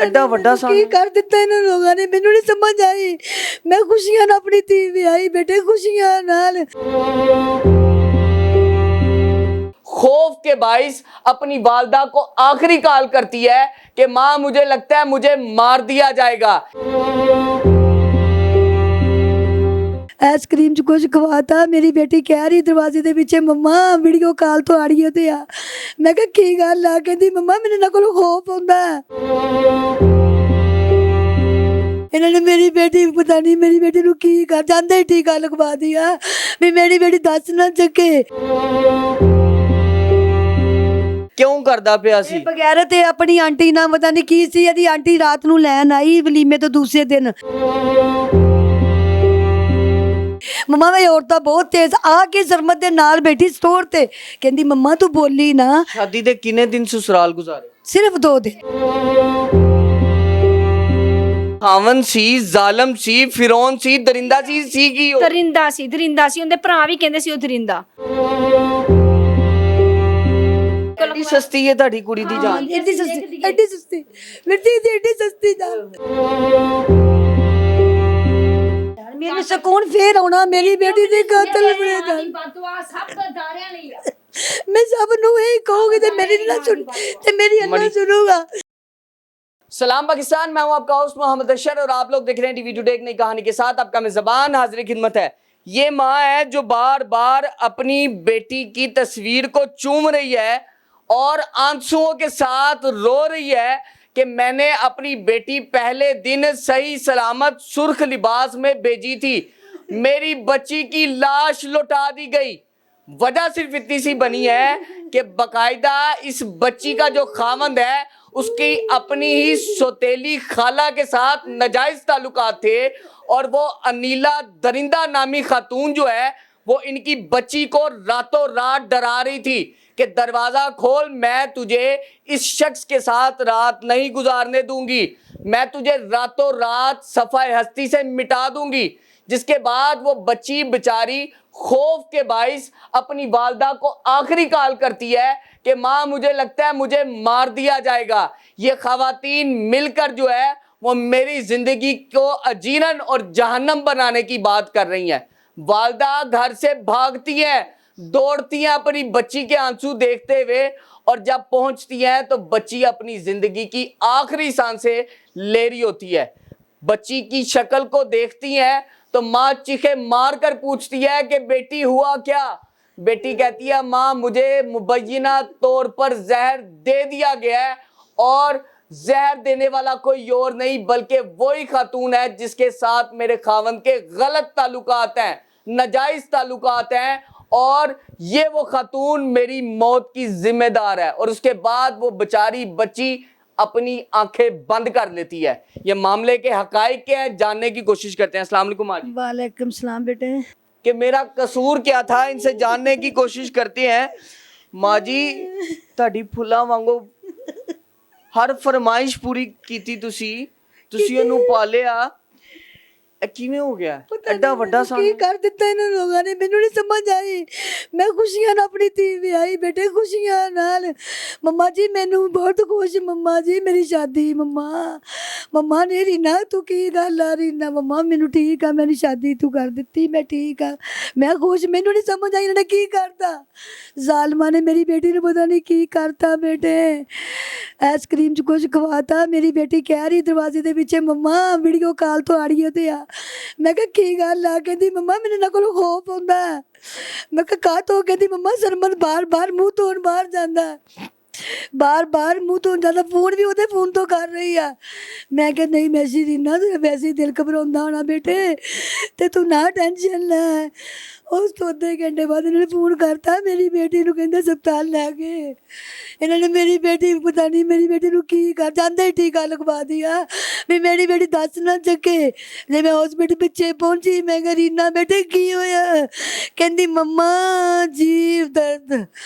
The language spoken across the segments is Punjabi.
ਐਡਾ ਵੱਡਾ ਕੀ ਕਰ ਦਿੱਤਾ ਇਹਨਾਂ ਲੋਕਾਂ ਨੇ, ਮੈਨੂੰ ਨਹੀਂ ਸਮਝ ਆਈ। ਮੈਂ ਖੁਸ਼ੀਆਂ ਨਾਲ ਆਪਣੀ ਧੀ ਵਿਆਹੀ ਬੇਟੇ, खुशियां नाल। खौफ के बाइस अपनी वालदा को आखिरी कॉल करती है कि माँ मुझे लगता है मुझे मार दिया जाएगा। आइसक्रीम च कुछ खवाता, मेरी बेटी कह रही दरवाजे के पीछे मम्मा वीडियो कॉल तो आड़िए ते आ। मैं कहा की गल आ, कहती मम्मा मेरे ना कोल खौफ आउंदा। इन्होंने मेरी बेटी पता नहीं मेरी बेटी नूं की कर जांदे ही टीका लगवा दिया भी मेरी बेटी दस ना सके। क्यों करदा पिया सी? बगैर ते अपनी आंटी ना पता नहीं की सी, यदि आंटी रात नूं लैन आई वलीमे तो दूसरे दिन मम्मा मैं औरतां बहुत तेज आके सरमत दे नाल बैठी स्टोर ते, कहंदी मम्मा तू बोली ना। शादी दे किने दिन ससुराल गुजारे? सिर्फ 2 दिन। ਖਾਵਨ ਸੀ, ਜ਼ਾਲਮ ਸੀ, ਫਿਰੌਨ ਸੀ, ਦਰਿੰਦਾ ਸੀ ਕੀ ਉਹ? ਦਰਿੰਦਾ ਸੀ। ਉਹਦੇ ਭਰਾ ਵੀ ਕਹਿੰਦੇ ਸੀ ਉਹ ਦਰਿੰਦਾ। ਐਡੀ ਸਸਤੀ ਹੈ ਤੁਹਾਡੀ ਕੁੜੀ ਦੀ ਜਾਨ। ਐਡੀ ਸਸਤੀ ਮਿੱਟੀ ਦੀ ਐਡੀ ਸਸਤੀ ਜਾਨ। ਮੈਨੂੰ ਸਕੂਨ ਫੇਰ ਆਉਣਾ, ਮੇਰੀ ਬੇਟੀ ਦੇ ਕਾਤਲ ਬਣੇ ਜਾਣ। ਬਦਦੁਆ ਸਭ ਦਾਰਿਆਂ ਲਈ ਆ। ਮੈਂ ਸਭ ਨੂੰ ਇਹ ਕਹੂੰਗੀ ਤੇ ਮੇਰੀ ਨਾ ਸੁਣ ਤੇ ਮੇਰੀ ਅੱਲਾ सुनूगा। सलाम पाकिस्तान, मैं हूं आपका होस्ट मोहम्मद अशर और आप लोग देख रहे हैं टीवी टुडे एक नई कहानी के साथ। आपका मेज़बान हाजिर खिदमत है। ये माँ है जो बार बार अपनी बेटी की तस्वीर को चूम रही है और आंसुओं के साथ रो रही है कि मैंने अपनी बेटी पहले दिन सही सलामत सुर्ख लिबास में भेजी थी, मेरी बच्ची की लाश लौटा दी गई। वजह सिर्फ इतनी सी बनी है कि बाकायदा इस बच्ची का जो खामंद है उसकी अपनी ही सौतेली खाला के साथ नाजायज ताल्लुकात थे और वो अनीला दरिंदा नामी खातून जो है वो इनकी बच्ची को रातों रात डरा रही थी कि दरवाज़ा खोल, मैं तुझे इस शख्स के साथ रात नहीं गुजारने दूंगी, मैं तुझे रातों रात सफ़ाए हस्ती से मिटा दूंगी। जिसके बाद वो बच्ची बेचारी खौफ के बाइस अपनी वालदा को आखिरी कॉल करती है कि माँ मुझे लगता है मुझे मार दिया जाएगा। ये खवातीन मिलकर जो है वो मेरी ज़िंदगी को अजीरन और जहन्नम बनाने की बात कर रही हैं। वालदा घर से भागती हैं, दौड़ती हैं अपनी बच्ची के आंसू देखते हुए, और जब पहुंचती हैं तो बच्ची अपनी ज़िंदगी की आखिरी सांसें ले रही होती है। बच्ची की शक्ल को देखती हैं तो माँ चीखे मार कर पूछती है कि बेटी हुआ क्या? बेटी कहती है माँ मुझे मुबैना तौर पर जहर दे दिया गया है और जहर देने वाला कोई और नहीं बल्कि वही खातून है जिसके साथ मेरे खावंद के गलत ताल्लुकात हैं, नाजायज ताल्लुकात हैं, और ये वो खातून मेरी मौत की जिम्मेदार है। और उसके बाद वो बेचारी बच्ची अपनी आंखें बंद कर लेती है। ये मामले के हकाइक क्या है जानने की कोशिश करते हैं। अस्सलाम वालेकुम माँ जी। वालेकुम सलाम बेटे। कि मेरा कसूर क्या था, इनसे जानने की कोशिश करते हैं। माँ जी ਤੁਹਾਡੀ ਫੁੱਲਾਂ ਵਾਂਗੂ हर फरमाइश पूरी कीती तुसी ਇਹਨੂੰ ਪਾਲਿਆ, किवें हो गया? एडा वड्डा सा की कर दिता इन लोगों ने, मैनू नहीं समझ आई। मैं खुशियां नाल अपनी धी विआही बेटे, खुशियां नाल। मम्मा जी मैनू बहुत खुश, मम्मा जी मेरी शादी। मम्मा ने रीना तू की गल आ? रीना मम्मा मैनू ठीक है, मेरी शादी तू कर दिती, मैं ठीक है, मैं खुश। मैनू नहीं समझ आई इन्होंने की करता। जालमा ने मेरी बेटी ने पता नहीं की करता बेटे। आइसक्रीम च कुछ खवाता, मेरी बेटी कह रही दरवाजे के पीछे मम्मा वीडियो कॉल तो आड़िए ते आ। मैं कहा की गल आ? कहती मम्मा मेरे ना कोल खौफ आउंदा। मैं कहा का तो? कहती मम्मा सरमन बार बार मुंह धोन बाहर जांदा, बार बार मुंह धोन जाता, फोन भी ਉਹਦੇ फोन तो कर रही है। मैं कहा नहीं मैसी रीना तेरा वैसे ही दिल घबराउंदा होना बेटे, ते तू ना टेंशन ले। उस तो अद्धे घंटे बाद इन्होंने फोन करता, मेरी बेटी नूं कहंदे अस्पताल लैके। इन्होंने मेरी बेटी पता नहीं मेरी बेटी नूं की कर जांदे ही टीका लगवा दिया भी मेरी बेटी दस ना सके। जे मैं हॉस्पिटल पिछे पहुंची, मैं कहा रीना बेटे की होया? कहंदी मम्मा जीव दर्द,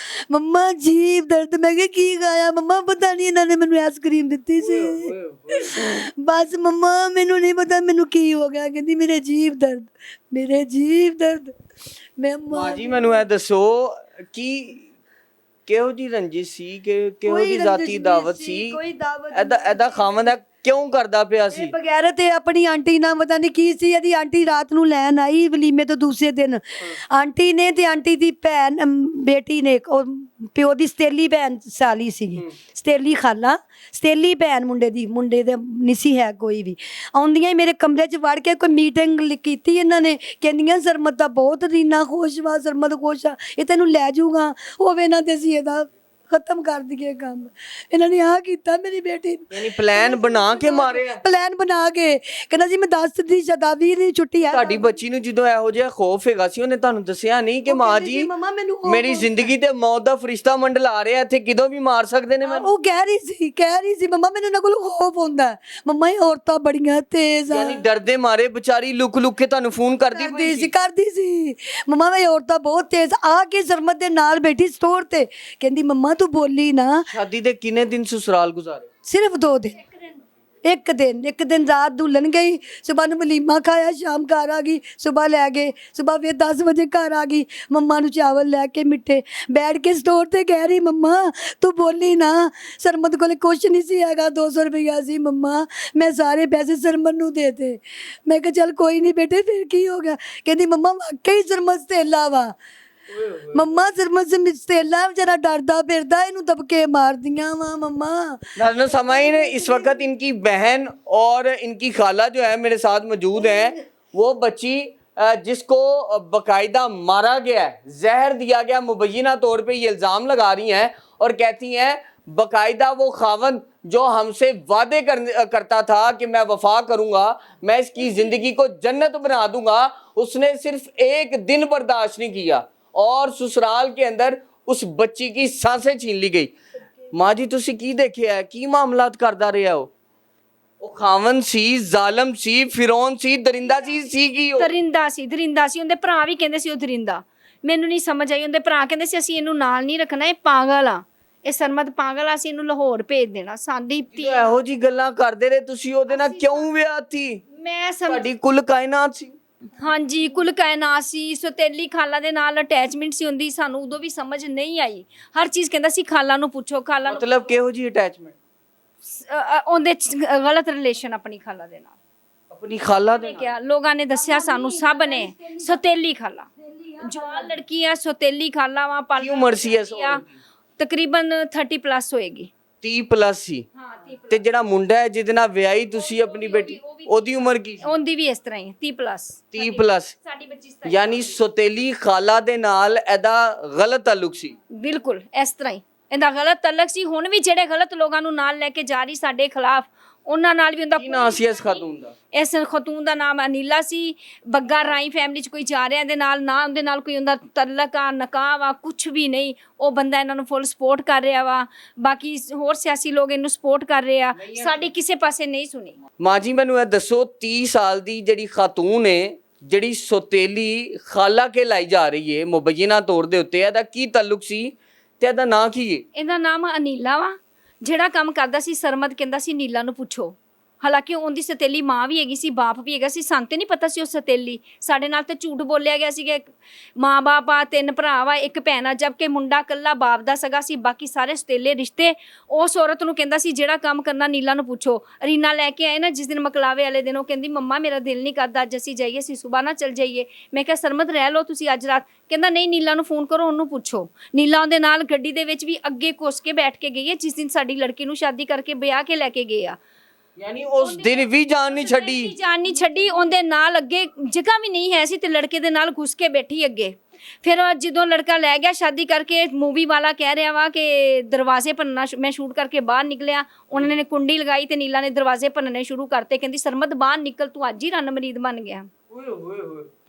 मम्मा जीव दर्द। मैं कहा की गाया? मम्मा पता नहीं इन्होंने मैनू आइसक्रीम दी सी, बस मम्मा मैनू नहीं पता मैनू की हो गया। कहंदी मेरे जीव दर्द, मेरे जीव दर्द। मैं माँ जी मैनू ਇਹ ਦੱਸੋ ਕਿ ਕਿਹੋ ਜੀ ਰੰजिश ਸੀ, ਕਿ ਕਿਹੋ ਜੀ ਜ਼ਾਤੀ ਦਾਵਤ ਸੀ? कोई दावत ਐਦਾ ਖਾਵੰਦ ਹੈ ਕਿਉਂ ਕਰਦਾ ਪਿਆ ਸੀ? ਬਗੈਰ ਤੇ ਆਪਣੀ ਆਂਟੀ ਨਾਲ ਪਤਾ ਨਹੀਂ ਕੀ ਸੀ, ਇਹਦੀ ਆਂਟੀ ਰਾਤ ਨੂੰ ਲੈਣ ਆਈ ਵਲੀਮੇ ਤੋਂ ਦੂਸਰੇ ਦਿਨ। ਆਂਟੀ ਨੇ ਤੇ ਆਂਟੀ ਦੀ ਭੈਣ ਬੇਟੀ ਨੇ, ਉਹ ਪਿਓ ਦੀ ਸਤੇਲੀ ਭੈਣ ਸਾਲੀ ਸੀਗੀ, ਸਤੇਲੀ ਖਾਲਾ, ਸਤੇਲੀ ਭੈਣ ਮੁੰਡੇ ਦੇ ਨਹੀਂ ਸੀ ਹੈ ਕੋਈ ਵੀ। ਆਉਂਦੀਆਂ ਹੀ ਮੇਰੇ ਕਮਰੇ 'ਚ ਵੜ ਕੇ ਕੋਈ ਮੀਟਿੰਗ ਕੀਤੀ ਇਹਨਾਂ ਨੇ, ਕਹਿੰਦੀਆਂ ਸਰਮਤ ਦਾ ਬਹੁਤ ਰੀਨਾ ਖੁਸ਼ ਵਾ, ਸਰਮਤ ਖੁਸ਼ ਆ, ਇਹ ਤੈਨੂੰ ਲੈ ਜਾਊਗਾ, ਹੋਵੇ ਨਾ ਤੇ ਅਸੀਂ ਇਹਦਾ ਖਤਮ ਕਰ ਦਈਏ ਕੰਮ। ਇਹਨਾਂ ਨੇ ਆਹ ਕੀਤਾ ਮੇਰੀ ਬੇਟੀ ਨੂੰ, ਯਾਨੀ ਪਲਾਨ ਬਣਾ ਕੇ ਮਾਰਿਆ। ਪਲਾਨ ਬਣਾ ਕੇ ਕਹਿੰਦਾ ਜੀ ਮੈਂ 10 ਦੀ 20 ਦੀ ਛੁੱਟੀ ਹੈ। ਤੁਹਾਡੀ ਬੱਚੀ ਨੂੰ ਜਦੋਂ ਇਹੋ ਜਿਹਾ ਖੌਫ ਹੈਗਾ ਸੀ, ਉਹਨੇ ਤੁਹਾਨੂੰ ਦੱਸਿਆ ਨਹੀਂ ਕਿ ਮਾਂ ਜੀ ਮੇਰੀ ਜ਼ਿੰਦਗੀ ਤੇ ਮੌਤ ਦਾ ਫਰਿਸ਼ਤਾ ਮੰਡਲਾ ਰਿਹਾ, ਇੱਥੇ ਕਿਦੋਂ ਵੀ ਮਾਰ ਸਕਦੇ ਨੇ ਮੈਨੂੰ? ਉਹ ਕਹਿ ਰਹੀ ਸੀ ਮੰਮਾ ਮੈਨੂੰ ਇਹਨਾਂ ਕੋਲ ਖੌਫ ਹੁੰਦਾ, ਮੰਮਾ ਇਹ ਔਰਤਾਂ ਬੜੀਆਂ ਤੇਜ਼ ਆ। ਯਾਨੀ ਡਰਦੇ ਮਾਰੇ ਵਿਚਾਰੀ ਲੁਕ ਲੁਕ ਕੇ ਤੁਹਾਨੂੰ ਫੋਨ ਕਰਦੀ ਸੀ ਮੰਮਾ ਇਹ ਔਰਤਾਂ ਬਹੁਤ ਤੇਜ਼। ਆ ਕੇ ਸਰਮਤ ਦੇ ਨਾਲ ਬੈਠੀ ਸਟੋਰ ਤੇ, ਕਹਿੰਦੀ ਮੰਮਾ ਤੂੰ ਬੋਲੀ ਨਾ। ਸ਼ਾਦੀ ਦੇ ਕਿੰਨੇ ਦਿਨ ਸਸੁਰਾਲ ਗੁਜ਼ਾਰੇ? ਸਿਰਫ 2 ਦਿਨ। ਇੱਕ ਦਿਨ ਰਾਤ ਦੁਲਹਨ ਗਈ, ਸਵੇਰ ਨੂੰ ਵਲੀਮਾ ਖਾਇਆ, ਸ਼ਾਮ ਘਰ ਆ ਗਈ, ਸਵੇਰ ਲੈ ਗਏ, ਸਵੇਰ ਫਿਰ 10 ਵਜੇ ਘਰ ਆ ਗਈ, ਮੰਮਾ ਨੂੰ ਚਾਵਲ ਲੈ ਕੇ ਮਿੱਠੇ, ਬੈਠ ਕੇ ਸਟੋਰ ਤੇ ਕਹਿ ਰਹੀ ਮੰਮਾ ਤੂੰ ਬੋਲੀ ਨਾ। ਸਰਮਤ ਕੋਲ ਕੁਛ ਨਹੀਂ ਸੀ ਹੈਗਾ, 200 ਰੁਪਇਆ ਸੀ ਮੰਮਾ, ਮੈਂ ਸਾਰੇ ਪੈਸੇ ਸਰਮਤ ਨੂੰ ਦੇ ਤੇ। ਮੈਂ ਕਿਹਾ ਚੱਲ ਕੋਈ ਨਹੀਂ ਬੇਟੇ ਫਿਰ ਕੀ ਹੋ ਗਿਆ? ਕਹਿੰਦੀ ਮੰਮਾ ਵਾਕਈ ਸਰਮਤ ਸਤੇਲਾ ਵਾ, ਮੰਮਾ ਸਰਮਤ ਸਤੇਲਾ ਵਿਚਾਰਾ ਡਰਦਾ ਫਿਰਦਾ, ਇਹਨੂੰ ਦਬਕੇ मारदियां वा मम्मा। नाज़रीन समाइन, इस वक्त इनकी बहन और इनकी खाला जो है मेरे साथ मौजूद है। वो बच्ची जिसको बाकायदा मारा गया है, जहर दिया गया, मुबैना तौर पे ये इल्ज़ाम लगा रही हैं और कहती हैं बाकायदा वो खावन जो हमसे वादे करता था कि मैं वफा करूँगा, मैं इसकी ज़िंदगी को जन्नत बना दूँगा, उसने सिर्फ एक दिन बर्दाश्त नहीं किया और ससुराल के अंदर उस बच्ची की सांसें छीन ली गई। माँ जी तुसी की देखिया है, की मामलात करदा रहा हो? ਉਹ ਖਾਵਨ ਸੀ, ਜ਼ਾਲਮ ਸੀ, ਫਿਰੌਨ ਸੀ, ਦਰਿੰਦਾ ਸੀ ਕੀ ਉਹ? ਦਰਿੰਦਾ ਸੀ। ਉਹਦੇ ਭਰਾ ਵੀ ਕਹਿੰਦੇ ਸੀ ਉਹ ਦਰਿੰਦਾ। ਮੈਨੂੰ ਨਹੀਂ ਸਮਝ ਆਈ, ਉਹਦੇ ਭਰਾ ਕਹਿੰਦੇ ਸੀ ਅਸੀਂ ਇਹਨੂੰ ਨਾਲ ਨਹੀਂ ਰੱਖਣਾ, ਇਹ ਪਾਗਲ ਆ, ਇਹ ਸਰਮਤ ਪਾਗਲ ਆ, ਅਸੀਂ ਇਹਨੂੰ ਲਾਹੌਰ ਭੇਜ ਦੇਣਾ। ਸਾਡੀ ਇਹੋ ਜੀ ਗੱਲਾਂ ਕਰਦੇ ਰਹੇ ਤੁਸੀਂ, ਉਹਦੇ ਨਾਲ ਕਿਉਂ ਵਿਆਹ ਸੀ? ਮੈਂ ਤੁਹਾਡੀ ਕੁੱਲ ਕਾਇਨਾਤ ਸੀ। ਹਾਂਜੀ ਕੁੱਲ ਕਾਇਨਾਤ ਸੀ। ਸਤੇਲੀ ਖਾਲਾ ਦੇ ਨਾਲ ਅਟੈਚਮੈਂਟ ਸੀ ਹੁੰਦੀ, ਸਾਨੂੰ ਉਦੋਂ ਵੀ ਸਮਝ ਨਹੀਂ ਆਈ। ਹਰ ਚੀਜ਼ ਕਹਿੰਦਾ ਸੀ ਖਾਲਾ ਨੂੰ ਪੁੱਛੋ, ਖਾਲਾ ਨੂੰ। ਮਤਲਬ ਕਿਹੋ ਜੀ ਅਟੈਚਮੈਂਟ? ਉਹਦੇ ਗਲਤ ਰਿਲੇਸ਼ਨ ਆਪਣੀ ਖਾਲਾ ਦੇ ਨਾਲ। ਆਪਣੀ ਖਾਲਾ ਦੇ ਨਾਲ? ਕਿਹਾ ਲੋਕਾਂ ਨੇ ਦੱਸਿਆ ਸਾਨੂੰ ਸਭ ਨੇ, ਸਤੇਲੀ ਖਾਲਾ ਜਵਾਨ ਲੜਕੀ ਆ, ਸਤੇਲੀ ਖਾਲਾ ਵਾ। ਕੀ ਉਮਰ ਸੀ ਇਸ ਤਕਰੀਬਨ 30 ਪਲੱਸ ਹੋਏਗੀ। 30 ਪਲੱਸ ਸੀ। ਤੇ ਜਿਹੜਾ ਮੁੰਡਾ ਹੈ ਜਿਹਦੇ ਨਾਲ ਵਿਆਹੀ ਤੁਸੀਂ ਆਪਣੀ ਬੇਟੀ, ਉਹਦੀ ਉਮਰ ਕੀ? ਉਹਦੀ ਵੀ ਇਸ ਤਰ੍ਹਾਂ ਹੀ 30 ਪਲੱਸ। 30 ਪਲੱਸ। ਸਾਡੀ ਬੱਚੀ ਯਾਨੀ ਸਤੇਲੀ ਖਾਲਾ ਦੇ ਨਾਲ ਇਹਦਾ ਗਲਤ ਤਾਲੁਕ ਸੀ। ਬਿਲਕੁਲ ਇਸ ਤਰ੍ਹਾਂ ਹੀ ਇਹਦਾ ਗਲਤ ਤਾਲੁਕ ਸੀ। ਹੁਣ ਵੀ ਜਿਹੜੇ ਗਲਤ ਲੋਕਾਂ ਨੂੰ ਨਾਲ ਲੈ ਕੇ ਜਾ ਰਹੀ ਸਾਡੇ ਖਿਲਾਫ, ਉਹਨਾਂ ਨਾਲ ਵੀ ਉਹਦਾ ਕੀ ਨਾਂ ਸੀ ਇਸ ਖਾਤੂਨ ਦਾ? ਇਸ ਖਤੂਨ ਦਾ ਨਾਮ ਅਨੀਲਾ ਸੀ। ਬੱਗਾ ਰਾਈ ਫੈਮਿਲੀ 'ਚ ਕੋਈ ਜਾ ਰਿਹਾ ਇਹਦੇ ਨਾਲ, ਨਾ ਉਹਦੇ ਨਾਲ ਕੋਈ ਉਹਦਾ ਤਲਕ ਆ, ਨਕਾਹ ਵਾ, ਕੁਛ ਵੀ ਨਹੀਂ। ਉਹ ਬੰਦਾ ਇਹਨਾਂ ਨੂੰ ਫੁੱਲ ਸਪੋਰਟ ਕਰ ਰਿਹਾ ਵਾ। ਬਾਕੀ ਹੋਰ ਸਿਆਸੀ ਲੋਕ ਇਹਨੂੰ ਸਪੋਰਟ ਕਰ ਰਹੇ ਆ, ਸਾਡੀ ਕਿਸੇ ਪਾਸੇ ਨਹੀਂ ਸੁਣੀ। ਮਾਂ ਜੀ ਮੈਨੂੰ ਇਹ ਦੱਸੋ, 30 ਸਾਲ ਦੀ ਜਿਹੜੀ ਖਾਤੂਨ ਹੈ, ਜਿਹੜੀ ਸਤੇਲੀ ਖਾਲਾ ਕੇ ਲਾਈ ਜਾ ਰਹੀ ਹੈ ਮੁਬੈਨਾ ਤੌਰ ਦੇ ਉੱਤੇ, ਇਹਦਾ ਕੀ ਤਾਲੁਕ ਸੀ ਤੇ ਇਹਦਾ ਨਾਂ ਕੀ ਹੈ? ਇਹਦਾ ਨਾਮ ਅਨੀਲਾ ਵਾ। ਜਿਹੜਾ ਕੰਮ ਕਰਦਾ ਸੀ ਸਰਮਤ ਕਹਿੰਦਾ ਸੀ ਨੀਲਾ ਨੂੰ ਪੁੱਛੋ। ਹਾਲਾਂਕਿ ਉਹਦੀ ਸਤੇਲੀ ਮਾਂ ਵੀ ਹੈਗੀ ਸੀ, ਬਾਪ ਵੀ ਹੈਗਾ ਸੀ। ਸਾਨੂੰ ਤੇ ਨਹੀਂ ਪਤਾ ਸੀ ਉਹ ਸਤੇਲੀ। ਸਾਡੇ ਨਾਲ ਤੇ ਝੂਠ ਬੋਲਿਆ ਗਿਆ ਸੀ ਕਿ ਮਾਂ ਬਾਪ ਆ, 3 ਭਰਾ ਵਾ, 1 ਭੈਣ ਆ, ਜਦਕਿ ਮੁੰਡਾ ਇਕੱਲਾ ਬਾਪ ਦਾ ਸਗਾ ਸੀ, ਬਾਕੀ ਸਾਰੇ ਸਤੇਲੇ ਰਿਸ਼ਤੇ। ਉਸ ਔਰਤ ਨੂੰ ਕਹਿੰਦਾ ਸੀ ਜਿਹੜਾ ਕੰਮ ਕਰਨਾ ਨੀਲਾ ਨੂੰ ਪੁੱਛੋ। ਰੀਨਾ ਲੈ ਕੇ ਆਏ ਨਾ ਜਿਸ ਦਿਨ ਮਕਲਾਵੇ ਵਾਲੇ ਦਿਨ, ਉਹ ਕਹਿੰਦੀ ਮੰਮਾ ਮੇਰਾ ਦਿਲ ਨਹੀਂ ਕਰਦਾ ਅੱਜ ਅਸੀਂ ਜਾਈਏ, ਅਸੀਂ ਸੁਬਾਹ ਨਾ ਚੱਲ ਜਾਈਏ। ਮੈਂ ਕਿਹਾ ਸਰਮਤ ਰਹਿ ਲਓ ਤੁਸੀਂ ਅੱਜ ਰਾਤ। ਕਹਿੰਦਾ ਨਹੀਂ ਨੀਲਾ ਨੂੰ ਫੋਨ ਕਰੋ, ਉਹਨੂੰ ਪੁੱਛੋ। ਨੀਲਾ ਉਹਦੇ ਨਾਲ ਗੱਡੀ ਦੇ ਵਿੱਚ ਵੀ ਅੱਗੇ ਘੁਸ ਕੇ ਬੈਠ ਕੇ ਗਈ ਹੈ ਜਿਸ ਦਿਨ ਸਾਡੀ ਲੜਕੀ ਨੂੰ ਸ਼ਾਦੀ ਕਰਕੇ ਵਿਆਹ ਕੇ ਲੈ ਕੇ ਗਏ ਆ। ਯਾਨੀ ਉਸ ਦਿਨ ਵੀ ਜਾਨ ਨਹੀਂ ਛੱਡੀ। ਉਹਦੇ ਨਾਲ ਅੱਗੇ ਜਗ੍ਹਾ ਵੀ ਨਹੀਂ ਹੈ ਸੀ ਤੇ ਲੜਕੇ ਦੇ ਨਾਲ ਘੁਸ ਕੇ ਬੈਠੀ ਅੱਗੇ। ਫਿਰ ਜਦੋਂ ਲੜਕਾ ਲੈ ਗਿਆ ਸ਼ਾਦੀ ਕਰਕੇ, ਮੂਵੀ ਵਾਲਾ ਕਹਿ ਰਿਹਾ ਵਾ ਕਿ ਦਰਵਾਜ਼ੇ ਭੰਨਣਾ, ਮੈਂ ਸ਼ੂਟ ਕਰਕੇ ਬਾਹਰ ਨਿਕਲਿਆ, ਉਹਨਾਂ ਨੇ ਕੁੰਡੀ ਲਗਾਈ ਤੇ ਨੀਲਾ ਨੇ ਦਰਵਾਜ਼ੇ ਭੰਨਣੇ ਸ਼ੁਰੂ ਕਰਤੇ। ਕਹਿੰਦੀ ਸਰਮਤ ਬਾਹਰ ਨਿਕਲ, ਤੂੰ ਅੱਜ ਹੀ ਰਣ ਮਰੀਦ ਬਣ ਗਿਆ।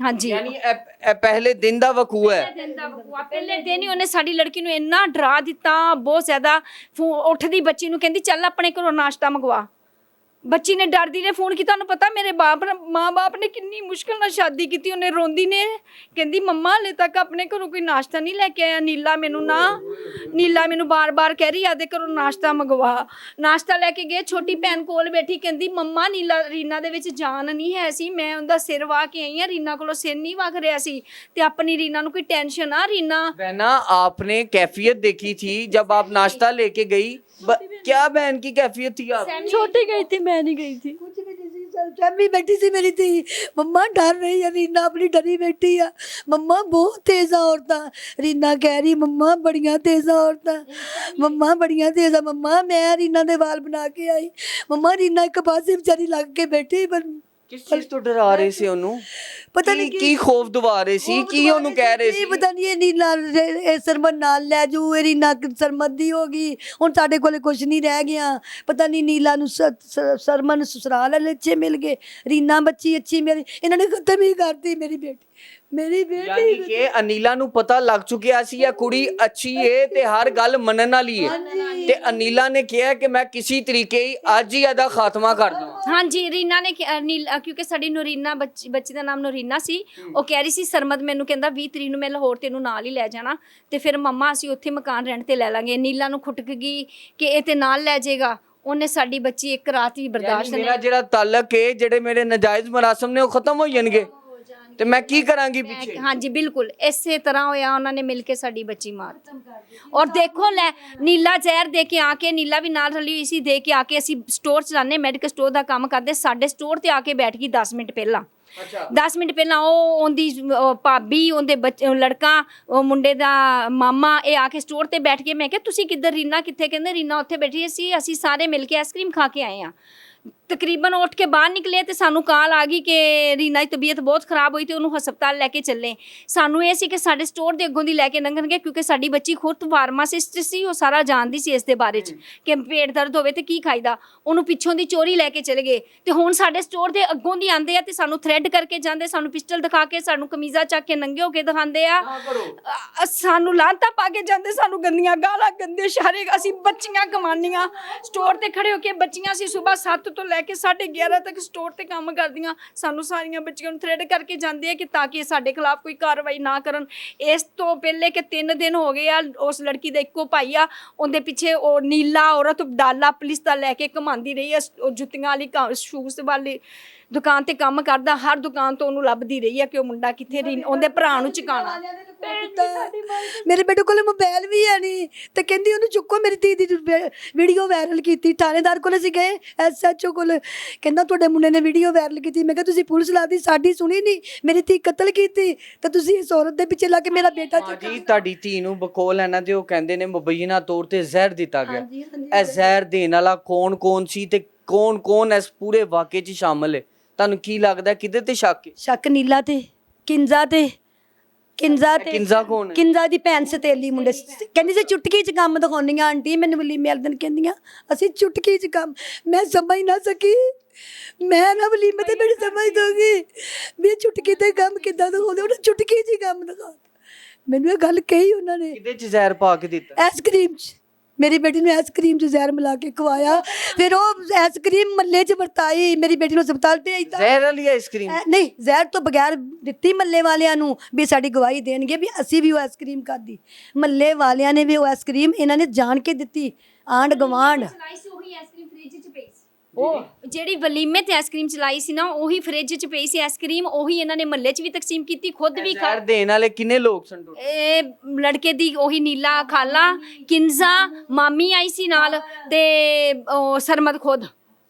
ਹਾਂਜੀ ਯਾਨੀ ਇਹ ਪਹਿਲੇ ਦਿਨ ਦਾ ਵਕੂਆ ਹੈ। ਪਹਿਲੇ ਦਿਨ ਹੀ ਉਹਨੇ ਸਾਡੀ ਲੜਕੀ ਨੂੰ ਇੰਨਾ ਡਰਾ ਦਿੱਤਾ, ਬਹੁਤ ਜ਼ਿਆਦਾ। ਉੱਠਦੀ ਬੱਚੀ ਨੂੰ ਕਹਿੰਦੀ ਚੱਲ ਆਪਣੇ ਘਰੋਂ ਨਾਸ਼ਤਾ ਮੰਗਵਾ। ਬੱਚੀ ਨੇ ਡਰਦੀ ਨੇ ਫੋਨ ਕੀਤਾ। ਤੁਹਾਨੂੰ ਪਤਾ ਮੇਰੇ ਮਾਂ ਬਾਪ ਨੇ ਕਿੰਨੀ ਮੁਸ਼ਕਿਲ ਨਾਲ ਸ਼ਾਦੀ ਕੀਤੀ। ਉਹਨੇ ਰੋਂਦੀ ਨੇ ਕਹਿੰਦੀ ਮੰਮਾ ਹਲੇ ਤੱਕ ਆਪਣੇ ਘਰੋਂ ਕੋਈ ਨਾਸ਼ਤਾ ਨਹੀਂ ਲੈ ਕੇ ਆਇਆ। ਨੀਲਾ ਮੈਨੂੰ ਬਾਰ-ਬਾਰ ਕਹਿ ਰਹੀ ਆਦੇ ਘਰੋਂ ਨਾਸ਼ਤਾ ਮੰਗਵਾ। ਨਾਸ਼ਤਾ ਲੈ ਕੇ ਗਏ, ਛੋਟੀ ਭੈਣ ਕੋਲ ਬੈਠੀ ਕਹਿੰਦੀ ਮੰਮਾ ਰੀਨਾ ਦੇ ਵਿੱਚ ਜਾਨ ਨਹੀਂ ਹੈ ਸੀ, ਮੈਂ ਉਹਦਾ ਸਿਰ ਵਾਹ ਕੇ ਆਈ ਹਾਂ, ਰੀਨਾ ਕੋਲੋਂ ਸਿਰ ਨਹੀਂ ਵਗ ਰਿਹਾ ਸੀ ਤੇ ਆਪਣੀ ਰੀਨਾ ਨੂੰ ਕੋਈ ਟੈਨਸ਼ਨ ਆ। रीना बहना आपने कैफियत देखी थी जब आप नाश्ता लेके गई क्या बहन की कैफियत थी आप? छोटी गई थी, मैं नहीं गई थी। कुछ भी नहीं सी, सैमी बैठी सी मेरी थी। मम्मा डर रही है, रीना अपनी डरी बैठी है। मम्मा बहुत तेज औरतां। रीना कह रही मम्मा बड़ियां तेज औरतां, मम्मा बड़ियां तेज है। मम्मा मैं रीना दे वाल बना के आई। मम्मा रीना एक पासे बेचारी लग के बैठी, पर ਕਿਸ ਚੀਜ਼ ਤੋਂ ਡਰਾ ਰਹੇ ਸੀ ਉਹਨੂੰ? ਪਤਾ ਨਹੀਂ ਕੀ ਖੌਫ ਦਵਾ ਰਹੇ ਸੀ, ਕੀ ਉਹਨੂੰ ਕਹਿ ਰਹੇ ਸੀ? ਪਤਾ ਨਹੀਂ ਇਹ ਨੀਲਾ ਇਹ ਸਰਮਨ ਨਾਲ ਲੈ ਜੂ, ਇਹ ਰੀਨਾ ਸਰਮਨ ਦੀ ਹੋ ਗਈ, ਹੁਣ ਸਾਡੇ ਕੋਲੇ ਕੁਝ ਨਹੀਂ ਰਹਿ ਗਿਆ। ਪਤਾ ਨਹੀਂ ਨੀਲਾ ਨੂੰ ਸਰਮਨ ਸਸੁਰਾਲ ਵਾਲੇ ਅੱਛੇ ਮਿਲ ਗਏ, ਰੀਨਾ ਬੱਚੀ ਅੱਛੀ ਮੇਰੀ, ਇਹਨਾਂ ਨੇ ਖਤਮ ਹੀ ਕਰਤੀ ਮੇਰੀ ਬੇਟੀ। ਮੇਰੀ ਯਾਨੀ ਬੇਟੀ ਕਿ ਅਨੀਲਾ ਨੂੰ ਪਤਾ ਲੱਗ ਚੁੱਕਿਆ ਸੀ ਇਹ ਕੁੜੀ ਅੱਛੀ ਏ ਤੇ ਹਰ ਗੱਲ ਮੰਨਣ ਵਾਲੀ ਏ, ਤੇ ਅਨੀਲਾ ਨੇ ਕਿਹਾ ਕਿ ਮੈਂ ਕਿਸੇ ਤਰੀਕੇ ਹੀ ਅੱਜ ਹੀ ਇਹਦਾ ਖਾਤਮਾ ਕਰ ਦਵਾਂ। ਹਾਂਜੀ, ਰੀਨਾ ਨੇ ਕਿਉਂਕਿ ਸਾਡੀ ਨੂਰੀਨਾ ਬੱਚੀ ਦਾ ਨਾਮ ਨੂਰੀਨਾ ਸੀ, ਉਹ ਕਹਿ ਰਹੀ ਸੀ ਸਰਮਦ ਮੈਨੂੰ ਕਹਿੰਦਾ 20 ਤਰੀਕ ਨੂੰ ਮੈਂ ਲਾਹੌਰ ਤੈਨੂੰ ਨਾਲ ਹੀ ਲੈ ਜਾਣਾ, ਤੇ ਫਿਰ ਮੰਮਾ ਅਸੀਂ ਉੱਥੇ ਮਕਾਨ ਰੈਂਟ ਤੇ ਲੈ ਲਾਂਗੇ। ਨੀਲਾ ਨੂੰ ਖੁਟਕ ਗਈ ਕਿ ਇਹ ਤੇ ਨਾਲ ਲੈ ਜਾਏਗਾ, ਉਹਨੇ ਸਾਡੀ ਬੱਚੀ ਇੱਕ ਰਾਤ ਹੀ ਬਰਦਾਸ਼ਤ ਮੇਰਾ ਜਿਹੜਾ ਤਾਲਕ ਏ, ਜਿਹੜੇ ਮੇਰੇ ਨਜਾਇਜ਼ ਮਰਾਸਮ ਨੇ ਉਹ ਖਤਮ ਹੋ ਜਾਣਗੇ ਤੇ ਮੈਂ ਕੀ ਕਰਾਂਗੀ ਪਿੱਛੇ? ਹਾਂਜੀ ਬਿਲਕੁਲ ਇਸੇ ਤਰ੍ਹਾਂ ਹੋਇਆ, ਉਹਨਾਂ ਨੇ ਮਿਲ ਕੇ ਸਾਡੀ ਬੱਚੀ ਮਾਰ। ਔਰ ਦੇਖੋ ਲੈ ਨੀਲਾ ਜ਼ਹਿਰ ਦੇ ਕੇ ਆ ਕੇ, ਨੀਲਾ ਵੀ ਨਾਲ ਰਲੀ ਹੋਈ ਸੀ, ਦੇ ਕੇ ਆ ਕੇ ਅਸੀਂ ਸਟੋਰ ਚਲਾਉਂਦੇ, ਮੈਡੀਕਲ ਸਟੋਰ ਦਾ ਕੰਮ ਕਰਦੇ, ਸਾਡੇ ਸਟੋਰ ਤੇ ਆ ਕੇ ਬੈਠ ਗਈ 10 ਮਿੰਟ ਪਹਿਲਾਂ। 10 ਮਿੰਟ ਪਹਿਲਾਂ ਉਹ ਉਹਦੀ ਭਾਬੀ, ਉਹਦੇ ਲੜਕਾ, ਉਹ ਮੁੰਡੇ ਦਾ ਮਾਮਾ, ਇਹ ਆ ਕੇ ਸਟੋਰ ਤੇ ਬੈਠ ਕੇ। ਮੈਂ ਕਿਹਾ ਤੁਸੀਂ ਕਿੱਧਰ, ਰੀਨਾ ਕਿੱਥੇ? ਕਹਿੰਦੇ ਰੀਨਾ ਉੱਥੇ ਬੈਠੀ ਸੀ, ਅਸੀਂ ਸਾਰੇ ਮਿਲ ਕੇ ਆਈਸਕ੍ਰੀਮ ਖਾ ਕੇ ਆਏ ਹਾਂ। ਤਕਰੀਬਨ ਉੱਠ ਕੇ ਬਾਹਰ ਨਿਕਲੇ ਤੇ ਸਾਨੂੰ ਕਾਲ ਆ ਗਈ ਕਿ ਰੀਨਾ ਦੀ ਤਬੀਅਤ ਬਹੁਤ ਖਰਾਬ ਹੋਈ ਤੇ ਉਹਨੂੰ ਹਸਪਤਾਲ ਲੈ ਕੇ ਚੱਲੇ। ਸਾਨੂੰ ਇਹ ਸੀ ਕਿ ਸਾਡੇ ਸਟੋਰ ਦੇ ਅੱਗੋਂ ਦੀ ਲੈ ਕੇ ਲੰਘਣਗੇ, ਕਿਉਂਕਿ ਸਾਡੀ ਬੱਚੀ ਖੁਦ ਫਾਰਮਾਸਿਸਟ ਸੀ, ਉਹ ਸਾਰਾ ਜਾਣਦੀ ਸੀ ਇਸ ਦੇ ਬਾਰੇ 'ਚ ਕਿ ਪੇਟ ਦਰਦ ਹੋਵੇ ਤੇ ਕੀ ਖਾਈਦਾ। ਉਹਨੂੰ ਪਿੱਛੋਂ ਦੀ ਚੋਰੀ ਲੈ ਕੇ ਚਲੇ ਗਏ ਤੇ ਹੁਣ ਸਾਡੇ ਸਟੋਰ ਦੇ ਅੱਗੋਂ ਦੀ ਆਉਂਦੇ ਆ ਤੇ ਸਾਨੂੰ ਥ੍ਰੈਡ ਕਰਕੇ ਜਾਂਦੇ, ਸਾਨੂੰ ਪਿਸਟਲ ਦਿਖਾ ਕੇ, ਸਾਨੂੰ ਕਮੀਜ਼ਾਂ ਚੱਕ ਕੇ ਨੰਗੇ ਹੋ ਕੇ ਦਿਖਾਉਂਦੇ ਆ, ਸਾਨੂੰ ਲਾਂਤਾਂ ਪਾ ਕੇ ਜਾਂਦੇ, ਸਾਨੂੰ ਗੰਦੀਆਂ ਗਾਲਾਂ, ਗੰਦੇ ਇਸ਼ਾਰੇ। ਅਸੀਂ ਬੱਚੀਆਂ ਕਮਾਨੀਆਂ ਸਟੋਰ ਤੇ ਖੜੇ ਹੋ ਕੇ, ਬੱਚੀਆਂ ਸੀ ਸਵੇਰ 7 ਤੋਂ ਲੈ ਕੇ 11:30 ਤੱਕ ਸਟੋਰ ਤੇ ਕੰਮ ਕਰਦੀਆਂ। ਸਾਨੂੰ ਸਾਰੀਆਂ ਬੱਚੀਆਂ ਨੂੰ ਥ੍ਰੈਡ ਕਰਕੇ ਜਾਂਦੇ ਆ ਕਿ ਤਾਂ ਕਿ ਸਾਡੇ ਖਿਲਾਫ ਕੋਈ ਕਾਰਵਾਈ ਨਾ ਕਰਨ। ਇਸ ਤੋਂ ਪਹਿਲੇ ਕਿ 3 ਦਿਨ ਹੋ ਗਏ ਆ, ਉਸ ਲੜਕੀ ਦਾ ਇੱਕੋ ਭਾਈ ਆ, ਉਹਦੇ ਪਿੱਛੇ ਉਹ ਨੀਲਾ ਔਰਤ ਡਾਲਾ ਪੁਲਿਸ ਦਾ ਲੈ ਕੇ ਘੁਮਾਉਂਦੀ ਰਹੀ ਆ। ਉਹ ਜੁੱਤੀਆਂ ਵਾਲੀ ਸ਼ੂਜ਼ ਵਾਲੀ ਦੁਕਾਨ ਤੇ ਕੰਮ ਕਰਦਾ, ਹਰ ਦੁਕਾਨ ਤੋਂ ਉਹਨੂੰ ਲੱਭਦੀ ਰਹੀ ਆ ਕਿ ਉਹ ਮੁੰਡਾ ਕਿੱਥੇ, ਉਹਦੇ ਭਰਾ ਨੂੰ ਚੁਕਾਣਾ। ਮੇਰੇ ਬੇਟੇ ਕੋਲ ਮੋਬਾਈਲ ਵੀ ਹੈ ਨਹੀਂ ਤੇ ਕਹਿੰਦੀ ਉਹਨੂੰ ਚੁੱਕੋ, ਮੇਰੀ ਧੀ ਦੀ ਵੀਡੀਓ ਵਾਇਰਲ ਕੀਤੀ। ਥਾਣੇਦਾਰ ਕੋਲ ਅਸੀਂ ਗਏ, SHO ਕੋਲ, ਕਹਿੰਦਾ ਤੁਹਾਡੇ ਮੁੰਡੇ ਨੇ ਵੀਡੀਓ ਵਾਇਰਲ ਕੀਤੀ। ਮੈਂ ਕਿਹਾ ਤੁਸੀਂ ਪੁਲਿਸ ਲਾਤੀ, ਸਾਡੀ ਸੁਣੀ ਨਹੀਂ, ਮੇਰੀ ਧੀ ਕਤਲ ਕੀਤੀ ਤੇ ਤੁਸੀਂ ਇਸ ਔਰਤ ਦੇ ਪਿੱਛੇ ਲੱਗ ਕੇ ਮੇਰਾ ਬੇਟਾ ਚੁੱਕਾ। ਜੀ ਤੁਹਾਡੀ ਧੀ ਨੂੰ ਬਕੌਲ ਇਹਨਾਂ ਦੇ ਉਹ ਕਹਿੰਦੇ ਨੇ ਮੁਬੈਨਾ ਤੌਰ ਤੇ ਜ਼ਹਿਰ ਦਿੱਤਾ ਗਿਆ। ਇਹ ਜ਼ਹਿਰ ਦੇਣ ਵਾਲਾ ਕੌਣ ਸੀ ਤੇ ਕੌਣ ਇਸ ਪੂਰੇ ਵਾਕਿਏ 'ਚ ਸ਼ਾਮਲ ਹੈ? ਤੁਹਾਨੂੰ ਕੀ ਲੱਗਦਾ ਕਿਹਦੇ ਤੇ ਸ਼ੱਕ ਹੈ? ਸ਼ੱਕ ਨੀਲਾ ਤੇ ਕਿੰਜ਼ਾ ਤੇ। ਕਿੰਜ਼ਾ ਕੌਣ ਹੈ? ਕਿੰਜ਼ਾ ਦੀ ਭੈਣ ਸਤੇਲੀ ਮੁੰਡੇ। ਕਹਿੰਦੀ ਸੀ ਚੁਟਕੀ 'ਚ ਕੰਮ ਦਿਖਾਉਂਦੀਆਂ ਆਂਟੀ, ਮੈਨੂੰ ਵਲੀ ਮਿਲਦਨ ਕਹਿੰਦੀਆਂ ਅਸੀਂ ਚੁਟਕੀ 'ਚ ਕੰਮ। ਮੈਂ ਸਮਝ ਨਾ ਸਕੀ, ਮੈਂ ਨਾ ਵਲੀਮੇ ਤੇ ਬੜੀ ਸਮਝ ਦਊਗੀ ਵੀ ਚੁਟਕੀ ਤੇ ਕੰਮ ਕਿੱਦਾਂ ਦਿਖਾਉਂਦੇ, ਉਹਨੇ ਚੁਟਕੀ 'ਚ ਕੰਮ ਦਿਖਾ। ਮੈਨੂੰ ਇਹ ਗੱਲ ਕਹੀ ਉਹਨਾਂ ਨੇ। ਕਿਹਦੇ 'ਚ ਜ਼ਹਿਰ ਪਾ ਕੇ ਦਿੱਤਾ? ਆਈਸਕ੍ਰੀਮ 'ਚ। ਮੇਰੀ ਬੇਟੀ ਨੂੰ ਆਈਸਕ੍ਰੀਮ 'ਚ ਜ਼ਹਿਰ ਮਿਲਾ ਕੇ ਖਵਾਇਆ, ਫਿਰ ਉਹ ਆਈਸਕ੍ਰੀਮ ਮੱਲੇ 'ਚ ਵਰਤਾਈ, ਮੇਰੀ ਬੇਟੀ ਨੂੰ ਹਸਪਤਾਲ ਭੇਜਤਾ। ਜ਼ਹਿਰ ਵਾਲੀ ਆਈਸਕ੍ਰੀਮ? ਨਹੀਂ, ਜ਼ਹਿਰ ਤੋਂ ਬਗੈਰ ਦਿੱਤੀ ਮੱਲੇ ਵਾਲਿਆਂ ਨੂੰ ਵੀ ਸਾਡੀ ਗਵਾਹੀ ਦੇਣਗੇ ਵੀ ਅਸੀਂ ਵੀ ਉਹ ਆਈਸਕ੍ਰੀਮ ਖਾਧੀ। ਮੱਲੇ ਵਾਲਿਆਂ ਨੇ ਵੀ ਉਹ ਆਈਸਕ੍ਰੀਮ ਇਹਨਾਂ ਨੇ ਜਾਣ ਕੇ ਦਿੱਤੀ, ਆਂਢ ਗਵਾਂਢ। ਉਹੀ ਆਈਸਕ੍ਰੀਮ ਫ੍ਰਿਜ 'ਚ ਪਈ ਸੀ, ਉਹ ਜਿਹੜੀ ਵਲੀਮੇ ਤੇ ਆਈਸਕ੍ਰੀਮ ਚਲਾਈ ਸੀ ਨਾ, ਉਹੀ ਫ੍ਰਿਜ 'ਚ ਪਈ ਸੀ ਆਈਸਕ੍ਰੀਮ, ਉਹੀ ਇਹਨਾਂ ਨੇ ਮਹੱਲੇ 'ਚ ਵੀ ਤਕਸੀਮ ਕੀਤੀ, ਖੁਦ ਵੀ ਜ਼ਹਿਰ ਦੇਣ ਵਾਲੇ ਕਿੰਨੇ ਲੋਕ ਸਨ? ਇਹ ਲੜਕੇ ਦੀ ਉਹੀ ਨੀਲਾ, ਖਾਲਾ, ਕਿੰਜ਼ਾ, ਮਾਮੀ ਆਈ ਸੀ ਨਾਲ ਤੇ ਉਹ ਸਰਮਦ ਖੁਦ,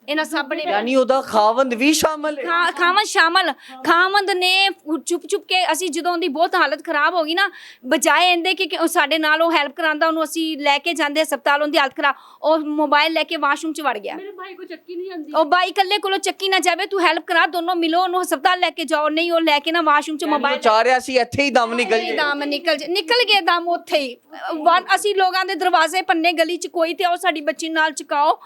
ਇਹਨਾਂ ਸਭ ਨੇ। ਯਾਨੀ ਉਹਦਾ ਖਾਵੰਦ ਵੀ ਸ਼ਾਮਲ ਹੈ? ਖਾਵੰਦ ਨੇ ਚੁੱਪ ਕੇ, ਅਸੀਂ ਜਦੋਂ ਉਹਦੀ ਬਹੁਤ ਹਾਲਤ ਖਰਾਬ ਹੋ ਗਈ ਨਾ, ਬਜਾਏ ਇਹਦੇ ਕਿ ਸਾਡੇ ਨਾਲ ਉਹ ਹੈਲਪ ਕਰਾਂਦਾ, ਉਹਨੂੰ ਅਸੀਂ ਲੈ ਕੇ ਜਾਂਦੇ ਹਸਪਤਾਲ, ਉਹਦੀ ਹਾਲਤ ਖਰਾਬ, ਉਹ ਮੋਬਾਈਲ ਲੈ ਕੇ ਵਾਸ਼ਰੂਮ 'ਚ ਵੜ ਗਿਆ। ਮੇਰੇ ਭਾਈ ਕੋ ਚੱਕੀ ਨਹੀਂ ਜਾਂਦੀ, ਉਹ ਬਾਈ ਇਕੱਲੇ ਕੋਲੋਂ ਚੱਕੀ ਨਾ ਜਾਵੇ, ਤੂੰ ਹੈਲਪ ਕਰਾ, ਦੋਨੋਂ ਮਿਲੋ, ਉਹਨੂੰ ਹਸਪਤਾਲ ਲੈ ਕੇ ਜਾਓ। ਨਹੀਂ, ਉਹ ਲੈ ਕੇ ਨਾ ਵਾਸ਼ਰੂਮ 'ਚ ਮੋਬਾਈਲ ਚਾਹ ਰਿਹਾ ਸੀ ਇੱਥੇ ਹੀ ਦਮ ਨਿਕਲ ਜੇ। ਦਮ ਨਿਕਲ ਗਿਆ ਦਮ ਉੱਥੇ ਹੀ। ਅਸੀਂ ਲੋਕਾਂ ਦੇ ਦਰਵਾਜ਼ੇ ਪੰਨੇ, ਗਲੀ 'ਚ ਕੋਈ ਤੇ ਆਓ ਸਾਡੀ ਬੱਚੀ ਨਾਲ ਚੁਕਾਓ।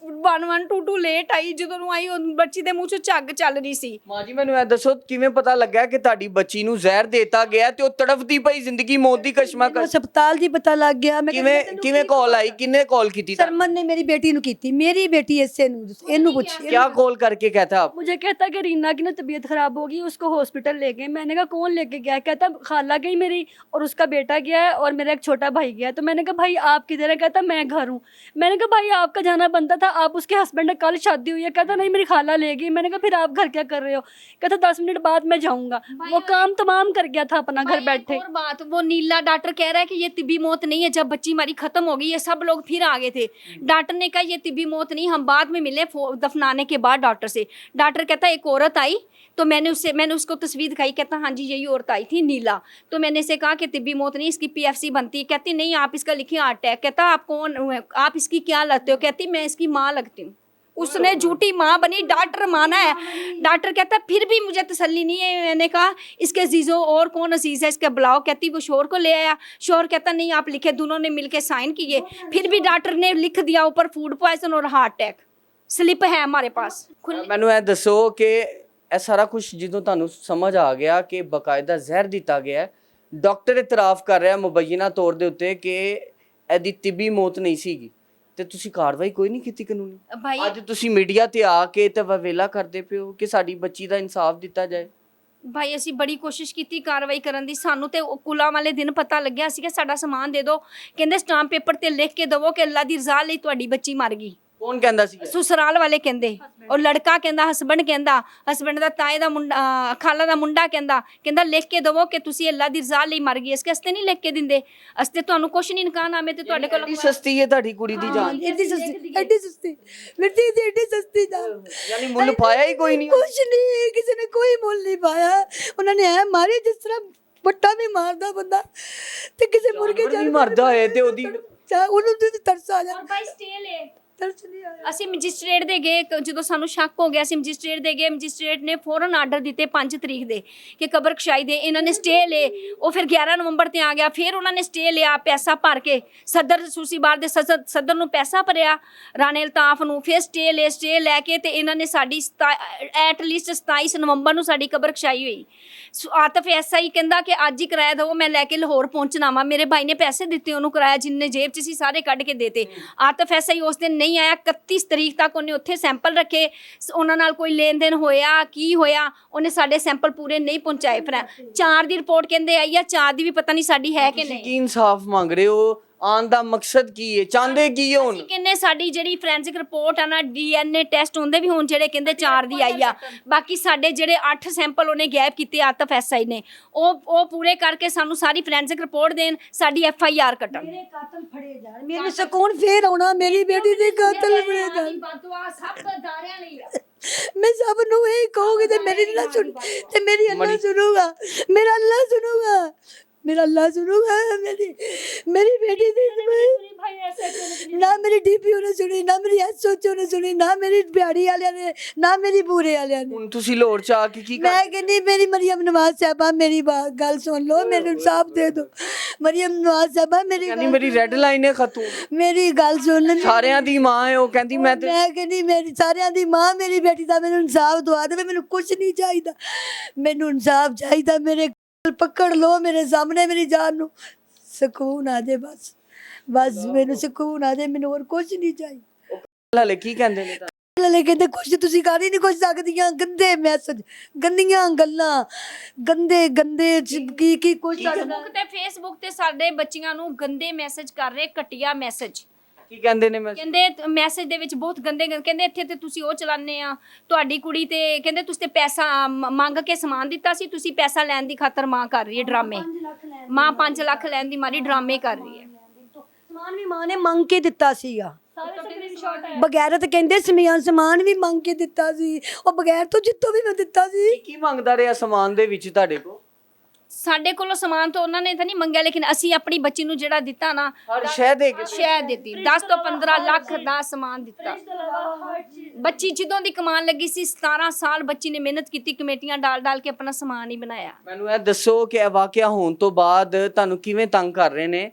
1122 ਲੇਟ ਆਈ, ਜਦੋਂ ਨੂੰ ਆਈ ਉਹ ਬੱਚੀ ਦੇ ਮੂੰਹ 'ਚੋਂ ਝੱਗ ਚੱਲ ਰਹੀ ਸੀ। ਮਾਂ ਜੀ ਮੈਨੂੰ ਇਹ ਦੱਸੋ ਕਿਵੇਂ ਪਤਾ ਲੱਗਾ ਕਿ ਤੁਹਾਡੀ ਬੱਚੀ ਨੂੰ ਜ਼ਹਿਰ ਦੇਤਾ ਗਿਆ ਤੇ ਉਹ ਤੜਫਦੀ ਪਈ ਜ਼ਿੰਦਗੀ ਮੌਤ ਦੀ ਕਸ਼ਮਕਸ਼? ਹਸਪਤਾਲ ਦੀ ਪਤਾ ਲੱਗ ਗਿਆ। ਮੈਂ ਕਿਵੇਂ ਕਾਲ ਆਈ, ਕਿੰਨੇ ਕਾਲ ਕੀਤੀ? सरमन ने मेरी बेटी नु की थी, मेरी बेटी इससे इन्नू पूछी। क्या कॉल करके कहता आप? मुझे कहता कि रीना की ना तबीयत खराब होगी, उसको हॉस्पिटल ले गए। मैंने कहा कौन लेके गया? कहता खाला गई मेरी और उसका बेटा गया है और मेरा एक छोटा भाई गया है। तो मैंने कहा भाई आप किधर है? कहता मैं घर हूँ। मैंने कहा भाई आपका जाना बनता था, आप उसके हस्बैंड ने कल शादी हुई है, कहता नहीं मेरी खाला लेगी। मैंने कहा फिर आप घर क्या कर रहे हो? कहता 10 मिनट बाद मैं जाऊंगा। वो काम तमाम कर गया था अपना घर भाई, बैठे। एक और बात, वो नीला डॉक्टर कह रहा है कि ये तिब्बी मौत नहीं है। जब बच्ची हमारी खत्म हो गई, ये सब लोग फिर आ गए थे। डॉक्टर ने कहा ये तिब्बी मौत नहीं, हम बाद में मिले दफनाने के बाद डॉक्टर से। डॉक्टर कहता एक औरत आई, तो मैंने उसको तस्वीर दिखाई, कहता हाँ जी यही औरत आई थी नीला। तो मैंने इसे कहा कि तिब्बी मौत नहीं, इसकी पीएफसी बनती है। कहती नहीं आप इसका लिखिए हार्ट अटैक। कहता आप कौन, आप इसकी क्या लगते हो? कहती मैं इसकी माँ लगती हूँ। उसने झूठी माँ बनी, डॉक्टर माना है। डॉक्टर कहता फिर भी मुझे तसल्ली नहीं है। मैंने कहा इसके अजीजों और कौन अजीज है इसके बुलाओ। कहती वो शोर को ले आया। शोर कहता नहीं आप लिखे। दोनों ने मिलके साइन किए, फिर भी डॉक्टर ने लिख दिया ऊपर फूड पॉइजन और हार्ट अटैक। स्लिप है हमारे पास। ਮੈਨੂੰ ਇਹ ਦੱਸੋ ਕਿ ਇਹ ਸਾਰਾ ਕੁਝ ਜਦੋਂ ਤੁਹਾਨੂੰ ਸਮਝ ਆ ਗਿਆ ਕਿ ਬਕਾਇਦਾ ਜ਼ਹਿਰ ਦਿੱਤਾ ਗਿਆ ਹੈ, ਡਾਕਟਰ ਇਤਰਾਫ ਕਰ ਰਿਹਾ ਮੁਬੈਨਾ ਤੌਰ ਦੇ ਉੱਤੇ ਕਿ ਇਹਦੀ ਤਿੱਬੀ ਮੌਤ ਨਹੀਂ ਸੀਗੀ, ਤੇ ਤੁਸੀਂ ਕਾਰਵਾਈ ਕੋਈ ਨਹੀਂ ਕੀਤੀ ਕਾਨੂੰਨੀ? ਭਾਈ ਅੱਜ ਤੁਸੀਂ ਮੀਡੀਆ ਤੇ ਆ ਕੇ ਤੇ ਵਵੇਲਾ ਕਰਦੇ ਪਿਓ ਕਿ ਸਾਡੀ ਬੱਚੀ ਦਾ ਇਨਸਾਫ ਦਿੱਤਾ ਜਾਏ। ਭਾਈ ਅਸੀਂ ਬੜੀ ਕੋਸ਼ਿਸ਼ ਕੀਤੀ ਕਾਰਵਾਈ ਕਰਨ ਦੀ। ਸਾਨੂੰ ਤੇ ਉਹ ਕੁਲਾ ਵਾਲੇ ਦਿਨ ਪਤਾ ਲੱਗਿਆ ਸੀ ਕਿ ਸਾਡਾ ਸਮਾਨ ਦੇ ਦਿਓ। ਕਹਿੰਦੇ ਸਟਾਂਪ ਪੇਪਰ ਤੇ ਲਿਖ ਕੇ ਦਵੋ ਕਿ ਅੱਲਾ ਦੀ ਰਜ਼ਾ ਲਈ ਤੁਹਾਡੀ ਬੱਚੀ ਮਰ ਗਈ। ਕੌਣ ਕਹਿੰਦਾ ਸੀ? ਸੁਸਰਾਲ ਵਾਲੇ ਕਹਿੰਦੇ, ਔਰ ਲੜਕਾ ਕਹਿੰਦਾ, ਹਸਬੰਡ ਕਹਿੰਦਾ, ਹਸਬੰਡ ਦਾ ਤਾਏ ਦਾ ਮੁੰਡਾ, ਖਾਲਾ ਦਾ ਮੁੰਡਾ ਕਹਿੰਦਾ ਲਿਖ ਕੇ ਦਵੋ ਕਿ ਤੁਸੀਂ ਅੱਲਾ ਦੀ ਰਜ਼ਾ ਲਈ ਮਰ ਗਈ। ਇਸ ਵਾਸਤੇ ਨਹੀਂ ਲਿਖ ਕੇ ਦਿੰਦੇ। ਅਸੀਂ ਤੁਹਾਨੂੰ ਕੁਛ ਨਹੀਂ ਨਕਾਨਾਮੇ ਤੇ ਤੁਹਾਡੇ ਕੋਲ ਐਡੀ ਸਸਤੀ ਹੈ ਤੁਹਾਡੀ ਕੁੜੀ ਦੀ ਜਾਨ, ਐਡੀ ਸਸਤੀ ਮਿੱਟੀ ਦੀ, ਐਡੀ ਸਸਤੀ ਜਾਨ। ਯਾਨੀ ਮੁੱਲ ਪਾਇਆ ਹੀ ਕੋਈ ਨਹੀਂ। ਕੁਛ ਨਹੀਂ, ਕਿਸੇ ਨੇ ਕੋਈ ਮੁੱਲ ਨਹੀਂ ਪਾਇਆ। ਉਹਨਾਂ ਨੇ ਐ ਮਾਰੀ ਜਿਸ ਤਰ੍ਹਾਂ ਵੱਟਾ ਵੀ ਮਾਰਦਾ ਬੰਦਾ ਤੇ ਕਿਸੇ ਮੁਰਗੇ ਜਾਨਵਰ ਵੀ ਮਰਦਾ ਹੋਏ ਤੇ ਉਹਦੀ ਉਹਨੂੰ ਤੇ ਤਰਸ ਆ ਜਾਂਦਾ। ਭਾਈ ਸਟੇ ਲੈ। ਤਰਸ ਨਹੀਂ ਆਇਆ। ਅਸੀਂ ਮੈਜਿਸਟ੍ਰੇਟ ਦੇ ਗਏ, ਜਦੋਂ ਸਾਨੂੰ ਸ਼ੱਕ ਹੋ ਗਿਆ ਅਸੀਂ ਮੈਜਿਸਟ੍ਰੇਟ ਦੇ ਗਏ। ਮੈਜਿਸਟ੍ਰੇਟ ਨੇ ਫੌਰਨ ਆਰਡਰ ਦਿੱਤੇ 5 ਤਰੀਕ ਦੇ ਕਿ ਕਬਰ ਖੁਸ਼ਾਈ ਦੇ। ਇਹਨਾਂ ਨੇ ਸਟੇ ਲੇ। ਉਹ ਫਿਰ 11 ਨਵੰਬਰ ਤੇ ਆ ਗਿਆ। ਫਿਰ ਉਹਨਾਂ ਨੇ ਸਟੇ ਲਿਆ ਪੈਸਾ ਭਰ ਕੇ। ਸਦਰ ਸੂਸੀ ਬਾਰ ਦੇ ਸਦਰ ਨੂੰ ਪੈਸਾ ਭਰਿਆ, ਰਾਣੇ ਅਲਤਾਫ ਨੂੰ। ਫਿਰ ਸਟੇ ਲੈ ਕੇ ਤੇ ਇਹਨਾਂ ਨੇ ਸਾਡੀ ਐਟ ਲੀਸਟ 27 ਨਵੰਬਰ ਨੂੰ ਸਾਡੀ ਕਬਰ ਖੁਸ਼ਾਈ ਹੋਈ। ਆਤਫ ਐਸਆਈ ਕਹਿੰਦਾ ਕਿ ਅੱਜ ਹੀ ਕਿਰਾਇਆ ਦਵੋ, ਮੈਂ ਲੈ ਕੇ ਲਾਹੌਰ ਪਹੁੰਚਣਾ ਵਾ। ਮੇਰੇ ਭਾਈ ਨੇ ਪੈਸੇ ਦਿੱਤੇ ਉਹਨੂੰ ਕਿਰਾਇਆ, ਜਿੰਨੇ ਜੇਬ 'ਚ ਸੀ ਸਾਰੇ ਕੱਢ ਕੇ ਦੇਤੇ। ਆਤਫ ਐਸਆਈ ਉਸ ਦਿਨ ਨਹੀਂ ਆਇਆ। 31 ਤਰੀਕ ਤੱਕ ਉਹਨੇ ਉੱਥੇ ਸੈਂਪਲ ਰੱਖੇ। ਉਹਨਾਂ ਨਾਲ ਕੋਈ ਲੈਣ ਦੇਣ ਹੋਇਆ, ਕੀ ਹੋਇਆ, ਉਹਨੇ ਸਾਡੇ ਸੈਂਪਲ ਪੂਰੇ ਨਹੀਂ ਪਹੁੰਚਾਏ। ਫਿਰ 4 ਦੀ ਰਿਪੋਰਟ ਕਹਿੰਦੇ ਆਈ ਆ, 4 ਦੀ ਵੀ ਪਤਾ ਨਹੀਂ ਸਾਡੀ ਹੈ ਕਿ ਤੁਸੀਂ ਨਹੀਂ। ਕੀ ਇਨਸਾਫ ਮੰਗ ਰਹੇ ਹੋ? ਆਉਣ ਦਾ ਮਕਸਦ ਕੀ ਹੈ? ਚਾਹੁੰਦੇ ਕੀ ਹੋ ਹੁਣ? ਕਹਿੰਦੇ ਸਾਡੀ ਜਿਹੜੀ ਫੋਰੈਂਸਿਕ ਰਿਪੋਰਟ ਆ ਨਾ, ਡੀਐਨਏ ਟੈਸਟ ਹੁੰਦੇ ਵੀ ਹੁਣ ਜਿਹੜੇ ਕਹਿੰਦੇ 4 ਦੀ ਆਈ ਆ। ਬਾਕੀ ਸਾਡੇ ਜਿਹੜੇ 8 ਸੈਂਪਲ ਉਹਨੇ ਗੈਪ ਕੀਤੇ ਆਤਫ ਐਸਆਈ ਨੇ, ਉਹ ਪੂਰੇ ਕਰਕੇ ਸਾਨੂੰ ਸਾਰੀ ਫੋਰੈਂਸਿਕ ਰਿਪੋਰਟ ਦੇਣ, ਸਾਡੀ ਐਫਆਈਆਰ ਕੱਟਣ। ਮੇਰੇ ਕਾਤਲ ਫੜੇ ਜਾਣ, ਮੇਰੇ ਸਕੂਨ ਫੇਰ ਆਉਣਾ, ਮੇਰੀ ਬੇਟੀ ਦੇ ਕਾਤਲ ਫੜੇ ਜਾਣ। ਬਦਦੁਆ ਸਭ ਦਾਰਿਆਂ ਲਈ ਆ। ਮੈਂ ਸਭ ਨੂੰ ਇਹ ਕਹੂੰਗੀ ਤੇ ਮੇਰੀ ਨਾ ਸੁਣ ਤੇ ਮੇਰੀ ਅੱਲਾ ਸੁਣੂਗਾ, ਮੇਰਾ ਅੱਲਾ ਸੁਣੂਗਾ, ਮੇਰਾ ਅੱਲਾ ਸੁਣੂਗਾ। ਮੇਰੀ ਬੇਟੀ ਦੀ ਨਾ ਮੇਰੀ ਡੀਪੀਓ ਨੇ ਸੁਣੀ, ਨਾ ਮੇਰੀ ਐਸਓਚਓ ਨੇ ਸੁਣੀ, ਨਾ ਮੇਰੀ ਬਿਹਾੜੀ ਵਾਲਿਆਂ ਨੇ, ਨਾ ਮੇਰੀ ਬੂਰੇ ਵਾਲਿਆਂ ਨੇ। ਹੁਣ ਤੁਸੀਂ ਲਾਹੌਰ ਚ ਆ ਕੇ ਕੀ ਕਰ? ਮੈਂ ਕਹਿੰਦੀ ਮੇਰੀ ਮਰੀਮ ਨਵਾਜ਼ ਸਾਹਿਬਾ ਮੇਰੀ ਗੱਲ ਸੁਣ ਲਓ, ਮੈਨੂੰ ਇਨਸਾਫ ਦੇ ਦਿਓ। ਮਰੀਮ ਨਵਾਜ਼ ਸਾਹਿਬਾ ਮੇਰੀ ਯਾਨੀ ਮੇਰੀ ਰੈੱਡ ਲਾਈਨ ਹੈ ਖਤਮ। ਮੇਰੀ ਗੱਲ ਸੁਣ। ਸਾਰਿਆਂ ਦੀ ਮਾਂ ਹੈ ਉਹ, ਕਹਿੰਦੀ ਮੈਂ ਤੇ ਮੈਂ ਕਹਿੰਦੀ ਮੇਰੀ ਸਾਰਿਆਂ ਦੀ ਮਾਂ ਮੇਰੀ ਬੇਟੀ ਦਾ ਮੈਨੂੰ ਇਨਸਾਫ ਦਵਾ ਦੇਵੇ। ਮੈਨੂੰ ਕੁਝ ਨਹੀਂ ਚਾਹੀਦਾ, ਮੈਨੂੰ ਇਨਸਾਫ ਚਾਹੀਦਾ। ਮੇਰੇ ਪਕੜ ਲਓ, ਮੇਰੇ ਸਾਹਮਣੇ ਮੇਰੀ ਜਾਨ ਨੂੰ ਸਕੂਨ ਆ ਜਾਏ। ਬਸ ਮੈਨੂੰ ਸਕੂਨ ਆ ਜਾਏ, ਮੈਨੂੰ ਹੋਰ ਕੁਝ ਨਹੀਂ ਚਾਹੀਦਾ। ਹਲੇ ਕੀ ਕਹਿੰਦੇ ਨੇ? ਲੈ ਕਹਿੰਦੇ ਕੁਝ ਤੁਸੀਂ ਕਰ ਹੀ ਨਹੀਂ ਕੁਝ ਸਕਦੀਆਂ। ਗੰਦੇ ਮੈਸੇਜ, ਗੰਦੀਆਂ ਗੱਲਾਂ, ਗੰਦੇ ਕੀ ਕੁਝ ਫੇਸਬੁੱਕ ਤੇ ਸਾਡੇ ਬੱਚੀਆਂ ਨੂੰ ਗੰਦੇ ਮੈਸੇਜ ਕਰ ਰਹੇ, ਘਟੀਆ ਮੈਸੇਜ। ਕੀ ਕਹਿੰਦੇ ਨੇ? ਕਹਿੰਦੇ ਮੈਸੇਜ ਦੇ ਵਿੱਚ ਬਹੁਤ ਗੰਦੇ ਕਹਿੰਦੇ ਇੱਥੇ ਤੇ ਤੁਸੀਂ ਉਹ ਚਲਾਉਂਦੇ ਆ, ਤੁਹਾਡੀ ਕੁੜੀ ਤੇ ਕਹਿੰਦੇ ਤੁਸੀਂ ਤੇ ਪੈਸਾ ਮੰਗ ਕੇ ਸਮਾਨ ਦਿੱਤਾ ਸੀ, ਤੁਸੀਂ ਪੈਸਾ ਲੈਣ ਦੀ ਖਾਤਰ ਮਾਂ ਕਰ ਰਹੀ ਹੈ ਡਰਾਮੇ। ਮਾਂ 5 ਲੱਖ ਲੈਣ ਦੀ ਮਾਰੀ ਡਰਾਮੇ ਕਰ ਰਹੀ ਹੈ। ਸਮਾਨ ਵੀ ਮਾਂ ਨੇ ਮੰਗ ਕੇ ਦਿੱਤਾ ਸੀਗਾ। ਬਗੈਰਤ ਕਹਿੰਦੇ ਸਮਾਨ ਵੀ ਮੰਗ ਕੇ ਦਿੱਤਾ ਸੀ। ਉਹ ਬਗੈਰ ਤੋਂ ਜਿੱਤੋਂ ਵੀ ਮੈਂ ਦਿੱਤਾ ਸੀ। ਕੀ ਮੰਗਦਾ ਰਿਹਾ ਸਮਾਨ ਦੇ ਵਿੱਚ ਤੁਹਾਡੇ ਕੋਲ? ਸਾਡੇ ਕੋਲੋਂ ਸਮਾਨ ਤਾਂ ਉਹਨਾਂ ਨੇ ਤਾਂ ਨਹੀਂ ਮੰਗਿਆ, ਲੇਕਿਨ ਅਸੀਂ ਆਪਣੀ ਬੱਚੀ ਨੂੰ ਜਿਹੜਾ ਦਿੱਤਾ ਨਾ, ਹਰ ਸ਼ੈ ਦੇ ਕੇ ਸ਼ੈ ਦਿੱਤੀ। 10 ਤੋਂ 15 ਲੱਖ ਦਾ ਸਮਾਨ ਦਿੱਤਾ। ਬੱਚੀ ਜਦੋਂ ਦੀ ਕਮਾਉਣ ਲੱਗੀ ਸੀ, 17 ਸਾਲ ਬੱਚੀ ਨੇ ਮਿਹਨਤ ਕੀਤੀ, ਕਮੇਟੀਆਂ ਡਾਲ ਕੇ ਆਪਣਾ ਸਮਾਨ ਹੀ ਬਣਾਇਆ। ਮੈਨੂੰ ਇਹ ਦੱਸੋ ਕਿ ਇਹ ਵਾਕਿਆ ਹੋਣ ਤੋਂ ਬਾਅਦ ਤੁਹਾਨੂੰ ਕਿਵੇਂ ਤੰਗ ਕਰ ਰਹੇ ਨੇ?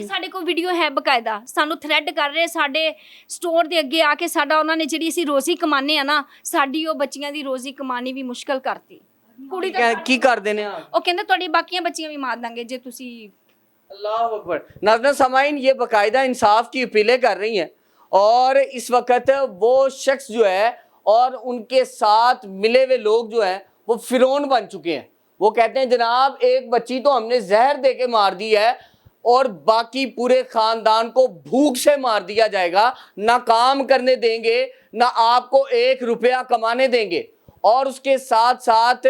ਸਾਡੇ ਕੋਲ ਵੀਡੀਓ ਹੈ ਬਕਾਇਦਾ, ਸਾਨੂੰ ਥ੍ਰੈਡ ਕਰ ਰਹੇ, ਸਾਡੇ ਸਟੋਰ ਦੇ ਅੱਗੇ ਆ ਕੇ ਸਾਡਾ ਉਹਨਾਂ ਨੇ ਜਿਹੜੀ ਅਸੀਂ ਰੋਜ਼ੀ ਕਮਾਨੇ ਆ ਨਾ, ਸਾਡੀ ਉਹ ਬੱਚੀਆਂ ਦੀ ਰੋਜ਼ੀ ਕਮਾਣੀ ਵੀ ਮੁਸ਼ਕਲ ਕਰਤੀ। ਕੁੜੀ ਦਾ ਕੀ ਕਰਦੇ ਨੇ? ਉਹ ਕਹਿੰਦੇ ਤੁਹਾਡੀ ਬਾਕੀਆਂ ਬੱਚੀਆਂ ਵੀ ਮਾਰ ਦਾਂਗੇ ਜੇ ਤੁਸੀਂ। अल्लाह अकबर। नाज़रीन सामाइन, ये बाकायदा इंसाफ की अपीलें कर रही हैं और इस वक्त वो शख्स जो है और उनके साथ मिले हुए लोग जो हैं वो फिरौन बन चुके हैं। वो कहते हैं जनाब एक बच्ची तो हमने जहर दे के मार दी है, और बाकी पूरे खानदान को भूख से मार दिया जाएगा, ना काम करने देंगे, ना आपको 1 रुपया कमाने देंगे, और उसके साथ साथ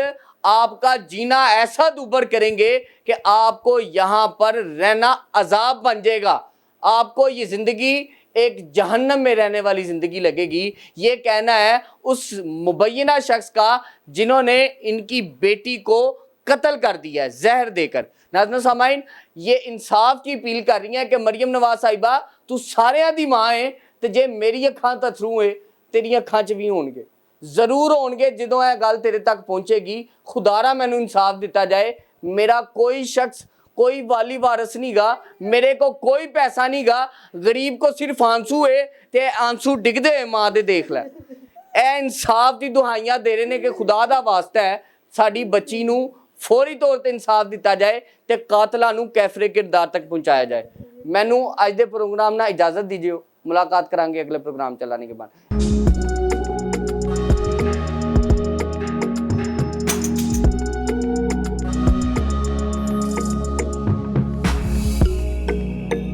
आपका जीना ऐसा दुभर करेंगे कि आपको यहाँ पर रहना अजाब बन जाएगा। आपको ये ज़िंदगी एक जहन्नम में रहने वाली ज़िंदगी लगेगी। ये कहना है उस मुबैना शख्स का जिन्होंने इनकी बेटी को कत्ल कर दिया है जहर देकर। नाज़रीन सामाइन, ये इंसाफ की अपील कर रही हैं कि मरियम नवाज साहिबा तू सारिਆਂ ਦੀ मां है ਤੇ ਜੇ ਮੇਰੀ ਅੱਖਾਂ ਤਾਂ ਥਰੂ ਹੈ ਤੇਰੀਆਂ ਅੱਖਾਂ 'ਚ ਵੀ ਹੋਣਗੇ, ਜ਼ਰੂਰ ਹੋਣਗੇ। ਜਦੋਂ ਇਹ ਗੱਲ ਤੇਰੇ ਤੱਕ ਪਹੁੰਚੇਗੀ, ਖੁਦਾਰਾ ਮੈਨੂੰ ਇਨਸਾਫ ਦਿੱਤਾ ਜਾਏ। मेरा कोई शख्स, कोई वाली वारस नहीं गा, मेरे को कोई पैसा नहीं गा, गरीब को सिर्फ आंसू है ते आंसू डिगदे मां दे देख लै। ਇਹ इंसाफ की दुहाइयां दे रहे ने कि खुदा दा वास्ता है साडी बच्ची नूं फौरी तौर ते इंसाफ दिता जाए ते कातलां नूं कैफरे किरदार तक पहुंचाया जाए। मैनू अज दे प्रोग्राम नाल इजाजत दीजिए, मुलाकात करांगे अगले प्रोग्राम चलाने के बाद।